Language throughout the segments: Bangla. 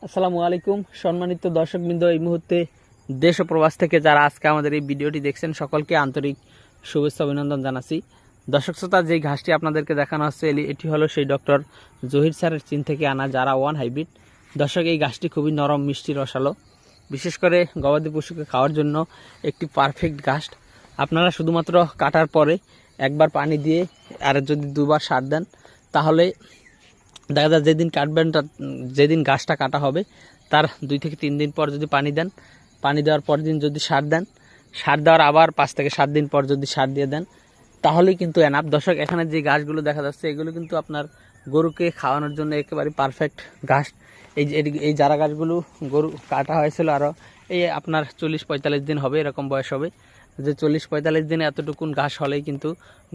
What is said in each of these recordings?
আসসালামু আলাইকুম সম্মানিত দর্শকবৃন্দ, এই মুহূর্তে দেশ ও প্রবাস থেকে যারা আজকে আমাদের এই ভিডিওটি দেখছেন সকলকে আন্তরিক শুভেচ্ছা অভিনন্দন জানাচ্ছি। দর্শক শ্রোতা, যেই ঘাসটি আপনাদেরকে দেখানো হচ্ছে এটি হলো সেই ডক্টর জহির স্যারের চীন থেকে আনা যারা ওয়ান হাইব্রিড। দর্শক, এই ঘাসটি খুবই নরম, মিষ্টি, রসালো, বিশেষ করে গবাদি পশুকে খাওয়ার জন্য একটি পারফেক্ট ঘাস। আপনারা শুধুমাত্র কাটার পরে একবার পানি দিয়ে আর যদি দুবার সার দেন, তাহলে দেখা যায় যেদিন কাটবেন, যেদিন গাছটা কাটা হবে তার 2 থেকে 3 দিন পর যদি পানি দেন, পানি দেওয়ার পর দিন যদি সার দেন, সার দেওয়ার আবার 5 থেকে 7 দিন পর যদি সার দিয়ে দেন, তাহলেই কিন্তু এনাফ। দর্শক, এখানে যে গাছগুলো দেখা যাচ্ছে এগুলো কিন্তু আপনার গরুকে খাওয়ানোর জন্য একেবারে পারফেক্ট ঘাস। এই চারা গাছগুলো গরু কাটা হয়েছিল আরও এই আপনার 40-45 দিন হবে, এরকম বয়স হবে যে 40-45 দিনে এতটুকুন ঘাস হলেই কিন্তু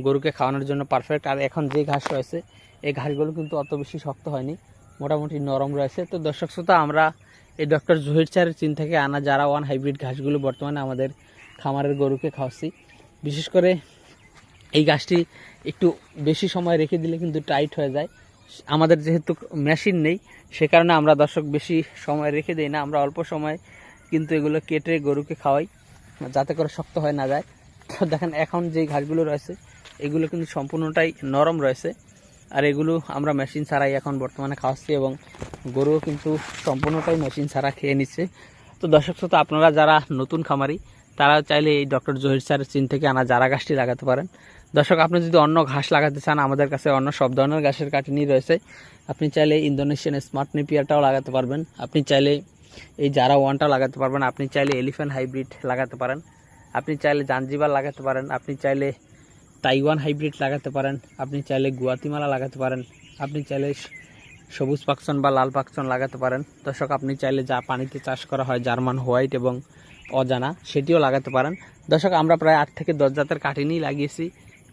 গরুকে খাওয়ানোর জন্য পারফেক্ট। আর এখন যে ঘাস রয়েছে এই ঘাসগুলো কিন্তু অত বেশি শক্ত হয়নি, মোটামুটি নরম রয়েছে। তো দর্শক শ্রোতা, আমরা এই ডক্টর জহির স্যারের চীন থেকে আনা যারা ওয়ান হাইব্রিড ঘাসগুলো বর্তমানে আমাদের খামারের গরুকে খাওয়াচ্ছি। বিশেষ করে এই গাছটি একটু বেশি সময় রেখে দিলে কিন্তু টাইট হয়ে যায়। আমাদের যেহেতু মেশিন নেই, সে কারণে আমরা দর্শক বেশি সময় রেখে দিই না, আমরা অল্প সময় কিন্তু এগুলো কেটে গরুকে খাওয়াই যাতে করে শক্ত হয়ে না যায়। তো দেখেন, এখন যে ঘাসগুলো রয়েছে এগুলো কিন্তু সম্পূর্ণটাই নরম রয়েছে, আর এগুলো আমরা মেশিন ছাড়াই এখন বর্তমানে খাওয়াচ্ছি এবং গরুও কিন্তু সম্পূর্ণটাই মেশিন ছাড়া খেয়ে নিচ্ছে। তো দর্শক শ্রোতা, আপনারা যারা নতুন খামারি তারা চাইলে এই ডক্টর জহির স্যারের চীন থেকে আনা যারা ঘাসটি লাগাতে পারেন। দর্শক, আপনি যদি অন্য ঘাস লাগাতে চান, আমাদের কাছে অন্য সব ধরনের ঘাসের কাটিনি রয়েছে। আপনি চাইলে ইন্দোনেশিয়ান স্মার্ট নেপিয়ারটাও লাগাতে পারবেন, আপনি চাইলে এই যারা ওয়ানটা লাগাতে পারবেন, আপনি চাইলে এলিফ্যান্ট হাইব্রিড লাগাতে পারেন, আপনি চাইলে জাঞ্জিবার লাগাতে পারেন, আপনি চাইলে তাইওয়ান হাইব্রিড লাগাতে পারেন, আপনি চাইলে গুয়াতিমালা লাগাতে পারেন, আপনি চাইলে সবুজ পাকচন বা লাল পাকচন লাগাতে পারেন। দর্শক, আপনি চাইলে যা পানিতে চাষ করা হয় জার্মান হোয়াইট এবং অজানা সেটিও লাগাতে পারেন। দর্শক, আমরা প্রায় 8 থেকে 10 জাতের কাটিনি লাগিয়েছি,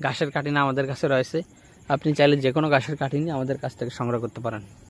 ঘাসের কাটিনা আমাদের কাছে রয়েছে। আপনি চাইলে যে কোনো ঘাসের কাটিনি আমাদের কাছ থেকে সংগ্রহ করতে পারেন।